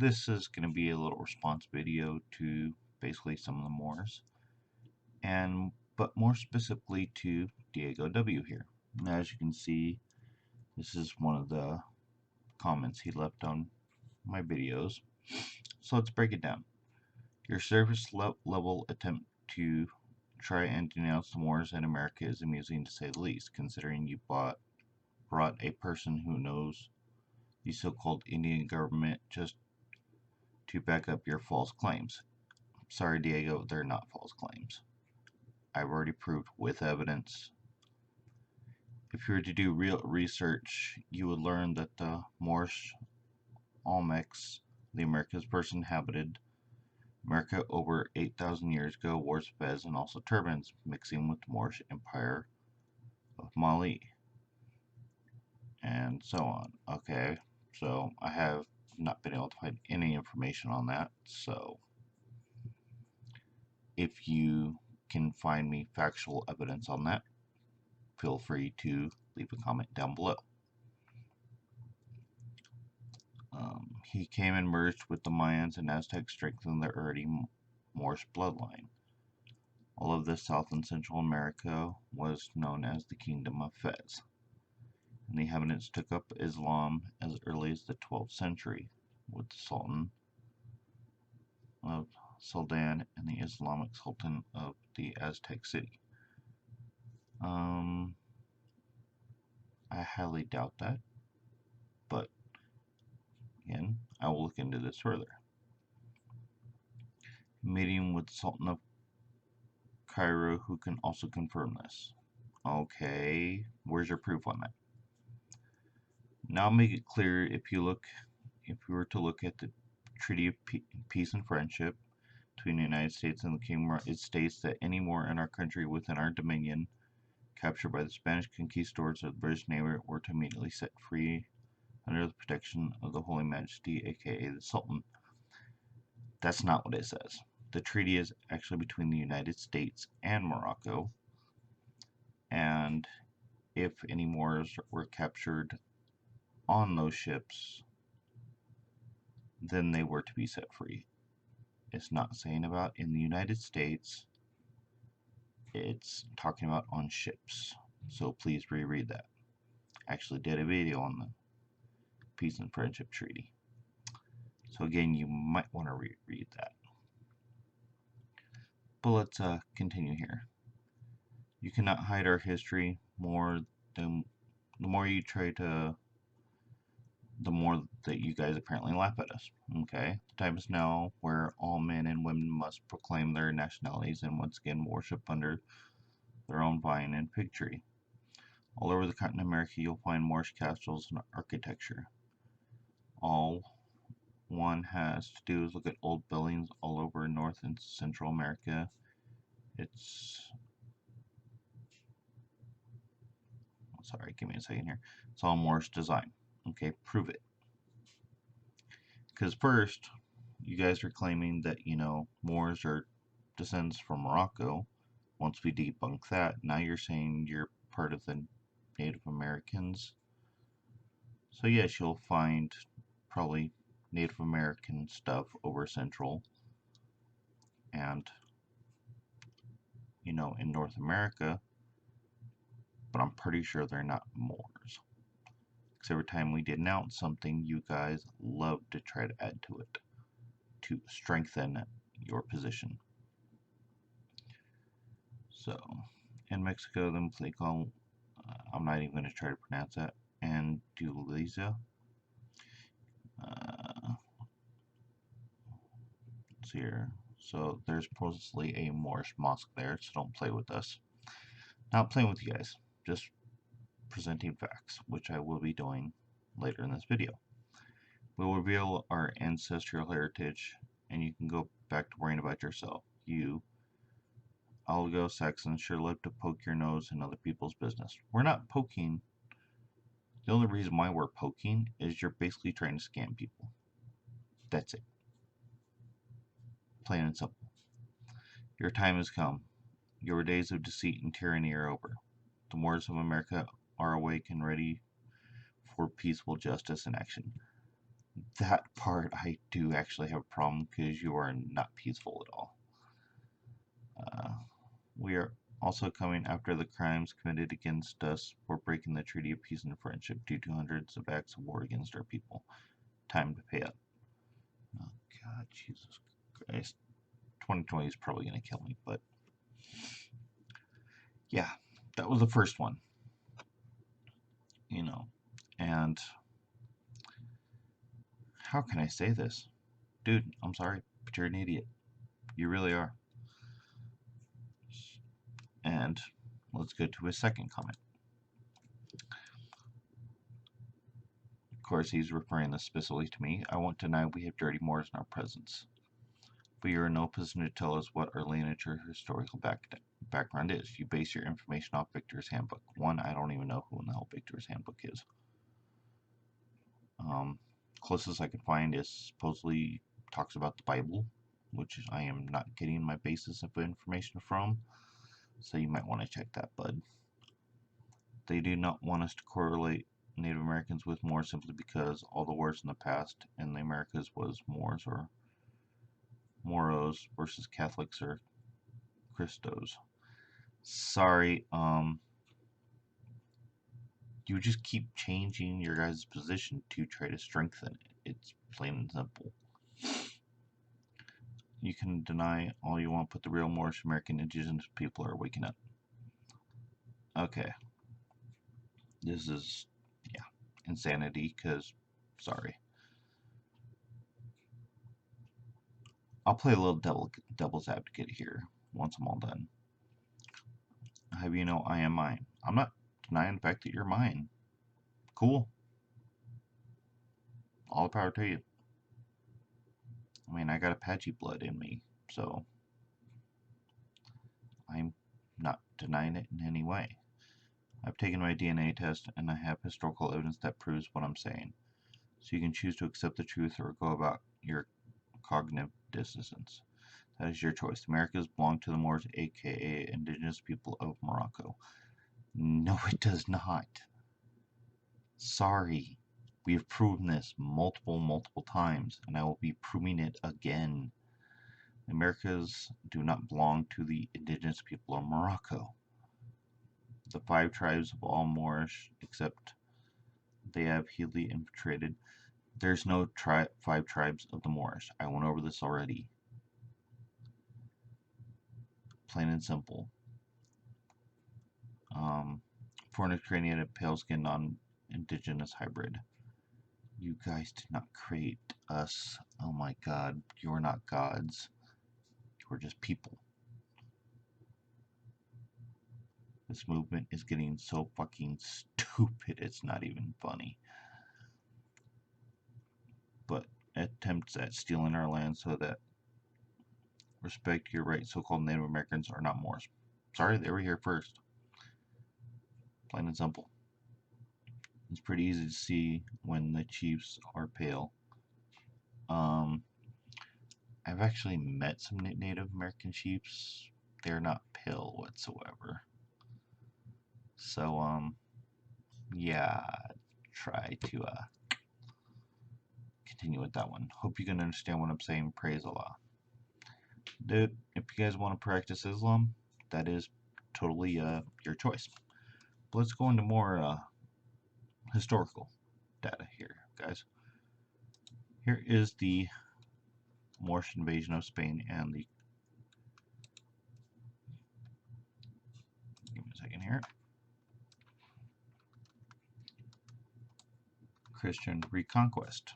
this is going to be a little response video to basically some of the Moors, but more specifically to Diego W. here. Now, as you can see, this is one of the comments he left on my videos. So let's break it down. Your surface level attempt to try and denounce the Moors in America is amusing to say the least, considering you brought a person who knows the so-called Indian government just to back up your false claims. Sorry, Diego, they're not false claims. I've already proved with evidence. If you were to do real research, you would learn that the Moorish Olmecs, the Americas first inhabited America over 8,000 years ago, wore fez and also turbans, mixing with the Moorish Empire of Mali, and so on. Okay, so I have not been able to find any information on that, so if you can find me factual evidence on that, feel free to leave a comment down below. He came and merged with the Mayans and Aztecs, strengthened the already Moorish bloodline. All of this South and Central America was known as the Kingdom of Fez, and the inhabitants took up Islam as early as the 12th century, with the Sultan of Saldan and the Islamic Sultan of the Aztec city. I highly doubt that, but again, I will look into this further. Meeting with the Sultan of Cairo, who can also confirm this. Okay, where's your proof on that? Now I'll make it clear if you were to look at the Treaty of Peace and Friendship between the United States and the Kingdom, it states that any Moor in our country within our dominion captured by the Spanish conquistadors of the British Navy were to immediately set free under the protection of the Holy Majesty, aka the Sultan. That's not what it says. The treaty is actually between the United States and Morocco, and if any Moors were captured on those ships, then they were to be set free. It's not saying about in the United States, it's talking about on ships. So please reread that. I actually did a video on the Peace and Friendship Treaty. So again, you might want to reread that. But let's continue here. You cannot hide our history more than the more you try to, the more that you guys apparently laugh at us. Okay, the time is now where all men and women must proclaim their nationalities and once again worship under their own vine and fig tree. All over the continent of America, you'll find Moorish castles and architecture. All one has to do is look at old buildings all over North and Central America. Sorry, give me a second here. It's all Moorish design. Okay, prove it. Because first, you guys are claiming that, Moors are descendants from Morocco. Once we debunk that, now you're saying you're part of the Native Americans. So yes, you'll find probably Native American stuff over Central and, in North America, but I'm pretty sure they're not Moors. Because every time we denounce something, you guys love to try to add to it to strengthen your position. So, in Mexico, them they call, I'm not even going to try to pronounce that, Andalusia. Let's see here. So there's supposedly a Moorish mosque there, so don't play with us. Not playing with you guys, just presenting facts, which I will be doing later in this video. We'll reveal our ancestral heritage, and you can go back to worrying about yourself. You, Anglo-Saxons, sure love to poke your nose in other people's business. We're not poking. The only reason why we're poking is you're basically trying to scam people. That's it. Plain and simple. Your time has come. Your days of deceit and tyranny are over. The Moors of America are awake and ready for peaceful justice and action. that part I do actually have a problem because you are not peaceful at all. We are also coming after the crimes committed against us for breaking the Treaty of Peace and Friendship due to hundreds of acts of war against our people. Time to pay up. Oh God, Jesus Christ. 2020 is probably going to kill me, but yeah, that was the first one, you know. And how can I say this? Dude, I'm sorry, but you're an idiot. You really are. And let's go to his second comment. Of course, he's referring this specifically to me. I won't deny we have dirty Moors in our presence, but you're in no position to tell us what our lineage or historical background is. You base your information off Victor's Handbook. One, I don't even know who in the hell Victor's Handbook is. Closest I could find is supposedly talks about the Bible, which I am not getting my basis of information from, so you might want to check that, bud. They do not want us to correlate Native Americans with Moors simply because all the wars in the past in the Americas was Moors or Moros versus Catholics or Christos. Sorry, you just keep changing your guys' position to try to strengthen it. It's plain and simple. You can deny all you want, but the real Moorish American indigenous people are waking up. Okay. This is, yeah, insanity, because, sorry. I'll play a little devil's advocate here once I'm all done. Have you know I am mine. I'm not denying the fact that you're mine. Cool. All the power to you. I mean, I got Apache blood in me, so I'm not denying it in any way. I've taken my DNA test and I have historical evidence that proves what I'm saying. So you can choose to accept the truth or go about your cognitive dissonance. That is your choice. The Americas belong to the Moors, aka indigenous people of Morocco. No, it does not. Sorry. We have proven this multiple times, and I will be proving it again. The Americas do not belong to the indigenous people of Morocco. The 5 tribes of all Moorish, except they have heavily infiltrated. There's no 5 tribes of the Moorish. I went over this already. Plain and simple. Foreign Ukrainian pale skin non-indigenous hybrid. You guys did not create us. Oh my god, you're not gods. You're just people. This movement is getting so fucking stupid, it's not even funny. But attempts at stealing our land so that respect your right so-called Native Americans are not Moors. Sorry, they were here first. Plain and simple. It's pretty easy to see when the chiefs are pale. I've actually met some Native American chiefs. They're not pale whatsoever. So, yeah, try to continue with that one. Hope you can understand what I'm saying. Praise Allah. Dude, if you guys want to practice Islam, that is totally your choice. But let's go into more historical data here, guys. Here is the Moorish invasion of Spain and the... Give me a second here. Christian reconquest.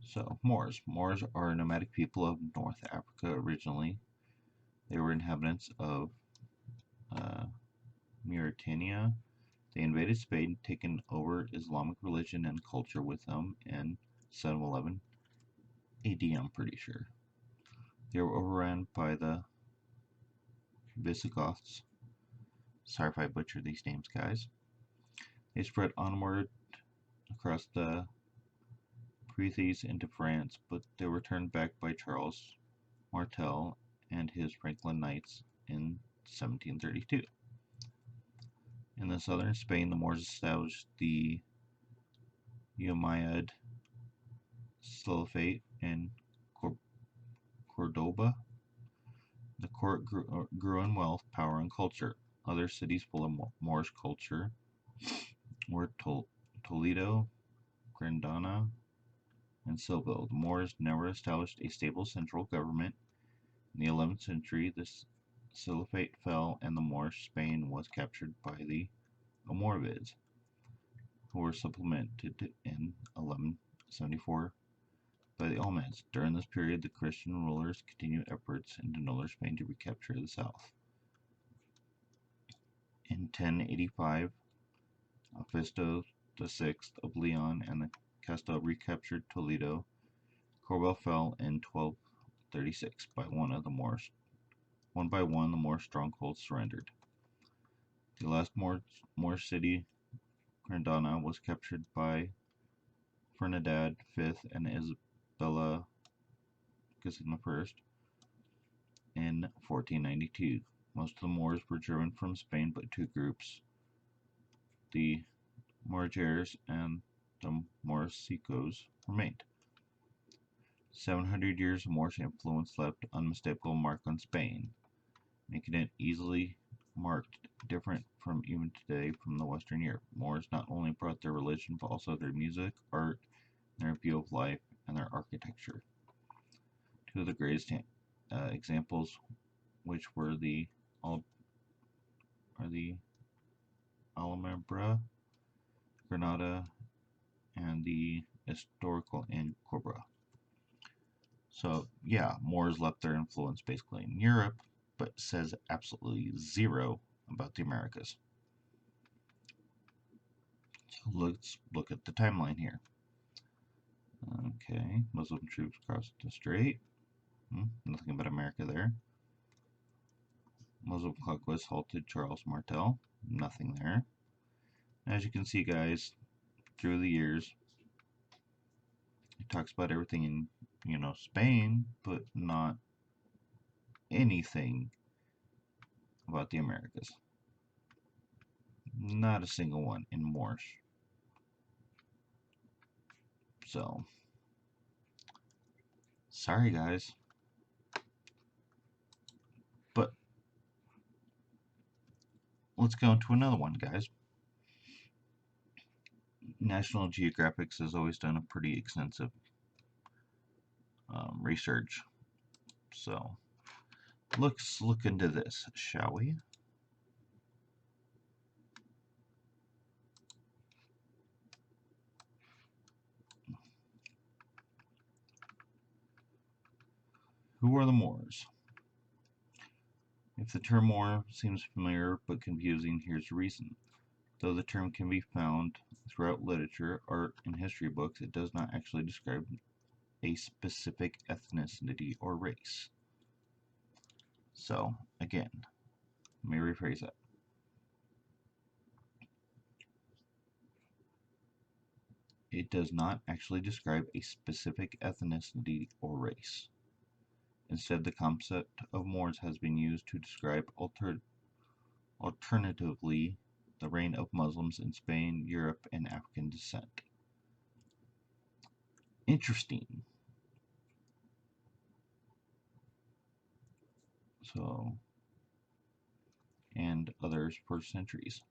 So, Moors. Moors are nomadic people of North Africa originally. They were inhabitants of Mauritania. They invaded Spain, taken over Islamic religion and culture with them in 711 AD, I'm pretty sure. They were overrun by the Visigoths. Sorry if I butchered these names, guys. They spread onward across the Pyrenees into France, but they were turned back by Charles Martel and his Franklin Knights in 1732. In the southern Spain, the Moors established the Umayyad Caliphate in Cordoba. The court grew in wealth, power, and culture. Other cities full of Moorish culture were Toledo, Granada, and Seville. The Moors never established a stable central government. In the 11th century, the Caliphate fell and the Moorish Spain was captured by the Almoravids, who were supplemented in 1174 by the Almohads. During this period, the Christian rulers continued efforts into northern Spain to recapture the south. In 1085, Alfonso VI of Leon and the Castile recaptured Toledo. Cordoba fell in 1236 by one of the Moors. One by one, the Moorish strongholds surrendered. The last Moorish city, Granada, was captured by Ferdinand V and Isabella Casimir I in 1492. Most of the Moors were driven from Spain, but two groups, the Morgers and the Moriscos, remained. 700 years of Moorish influence left unmistakable mark on Spain, making it easily marked different from even today from the Western Europe. Moors not only brought their religion, but also their music, art, their view of life, and their architecture. Two of the greatest examples, which were the Alhambra, Granada, and the historical in Cordoba. So yeah, Moors left their influence basically in Europe, but says absolutely zero about the Americas. So let's look at the timeline here. Okay, Muslim troops crossed the strait. Nothing about America there. Muslim conquest halted Charles Martel. Nothing there. As you can see, guys, through the years, it talks about everything in, Spain, but not anything about the Americas. Not a single one in Moorish. So, sorry, guys. But let's go into another one, guys. National Geographic has always done a pretty extensive research. So, let's look into this, shall we? Who are the Moors? If the term Moor seems familiar but confusing, here's the reason. Though the term can be found throughout literature, art, and history books, it does not actually describe a specific ethnicity or race. So, again, let me rephrase that. It does not actually describe a specific ethnicity or race. Instead, the concept of Moors has been used to describe alternatively the reign of Muslims in Spain, Europe, and African descent. Interesting. So, and others for centuries.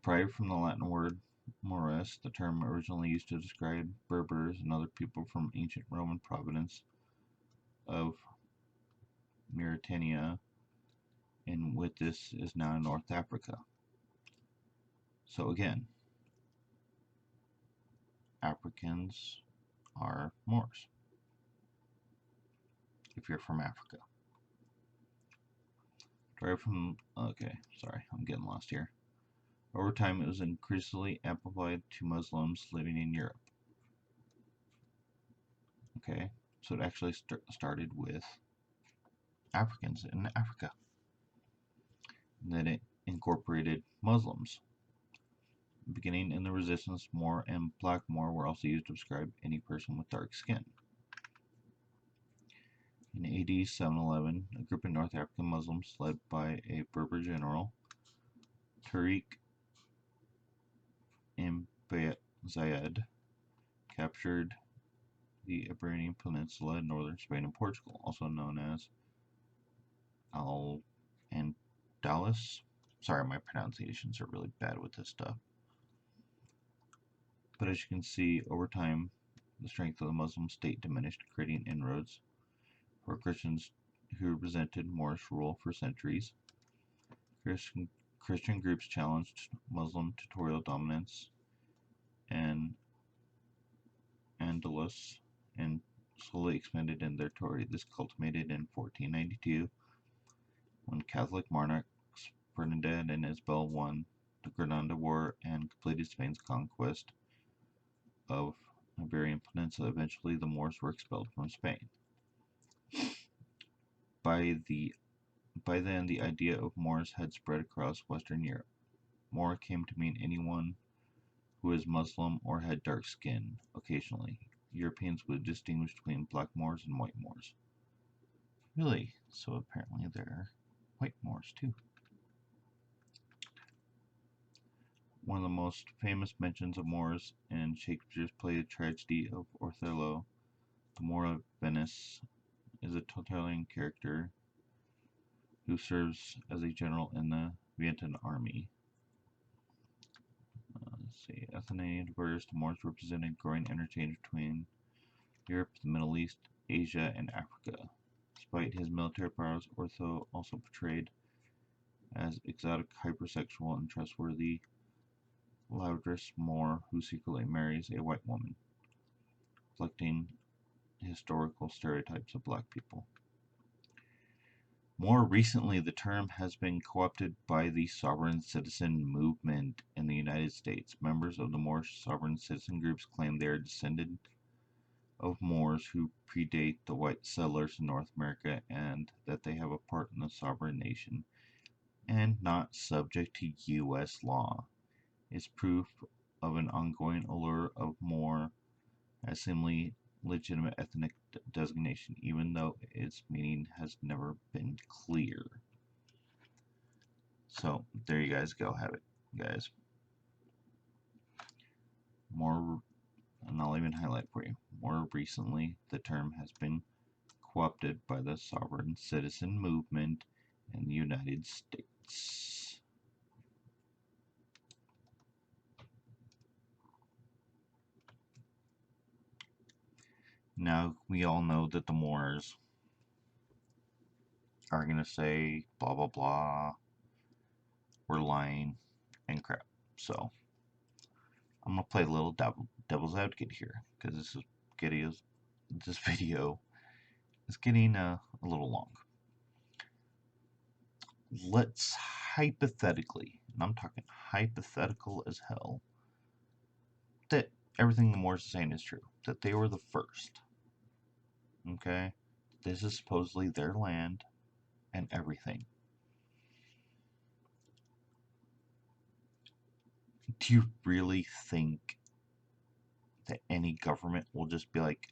Derived from the Latin word Moris, the term originally used to describe Berbers and other people from ancient Roman province of Mauritania, and with this is now North Africa. So again, Africans are Moors if you're from Africa. Derived from, okay, sorry, I'm getting lost here. Over time, it was increasingly amplified to Muslims living in Europe. Okay, so it actually started with Africans in Africa. And then it incorporated Muslims. Beginning in the resistance, Moor and Black Moor were also used to describe any person with dark skin. In AD 711, a group of North African Muslims led by a Berber general, Tariq Zayed captured the Iberian Peninsula in northern Spain and Portugal, also known as Al-Andalus. Sorry, my pronunciations are really bad with this stuff. But as you can see, over time, the strength of the Muslim state diminished, creating inroads for Christians who resented Moorish rule for centuries. Christian groups challenged Muslim territorial dominance in Andalus and slowly expanded in their territory. This culminated in 1492 when Catholic monarchs Ferdinand and Isabel won the Granada War and completed Spain's conquest of the Iberian Peninsula. Eventually, the Moors were expelled from Spain. By then, the idea of Moors had spread across Western Europe. Moor came to mean anyone who was Muslim or had dark skin. Occasionally, Europeans would distinguish between black Moors and white Moors. Really? So apparently there are white Moors too. One of the most famous mentions of Moors in Shakespeare's play The Tragedy of Othello, the Moor of Venice is a totalitarian character who serves as a general in the Venetian army. Let's see, Athenian verse, the Moors represented growing interchange between Europe, the Middle East, Asia, and Africa. Despite his military powers, Othello also portrayed as exotic, hypersexual, and trustworthy Laudrous Moor who secretly marries a white woman, reflecting historical stereotypes of black people. More recently, the term has been co-opted by the sovereign citizen movement in the United States. Members of the Moorish sovereign citizen groups claim they are descended of Moors who predate the white settlers in North America and that they have a part in the sovereign nation and not subject to U.S. law. Is proof of an ongoing allure of Moor as seemingly legitimate ethnic designation, even though its meaning has never been clear. So there you guys go, have it, guys. And I'll even highlight for you. More recently, the term has been co-opted by the sovereign citizen movement in the United States. Now, we all know that the Moors are going to say blah blah blah, we're lying, and crap. So, I'm going to play a little devil's advocate here, because this video is getting a little long. Let's hypothetically, and I'm talking hypothetical as hell, that everything the Moors are saying is true, that they were the first. Okay? This is supposedly their land and everything. Do you really think that any government will just be like,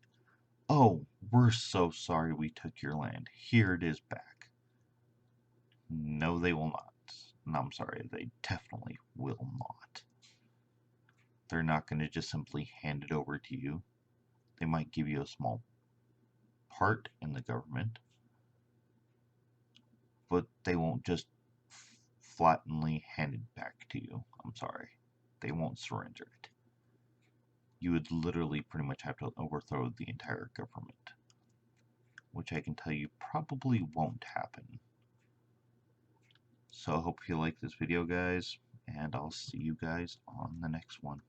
oh, we're so sorry we took your land. Here it is back. No, they will not. No, I'm sorry, they definitely will not. They're not going to just simply hand it over to you. They might give you a small part in the government, but they won't just flatly hand it back to you. I'm sorry. They won't surrender it. You would literally pretty much have to overthrow the entire government, which I can tell you probably won't happen. So I hope you like this video, guys, and I'll see you guys on the next one.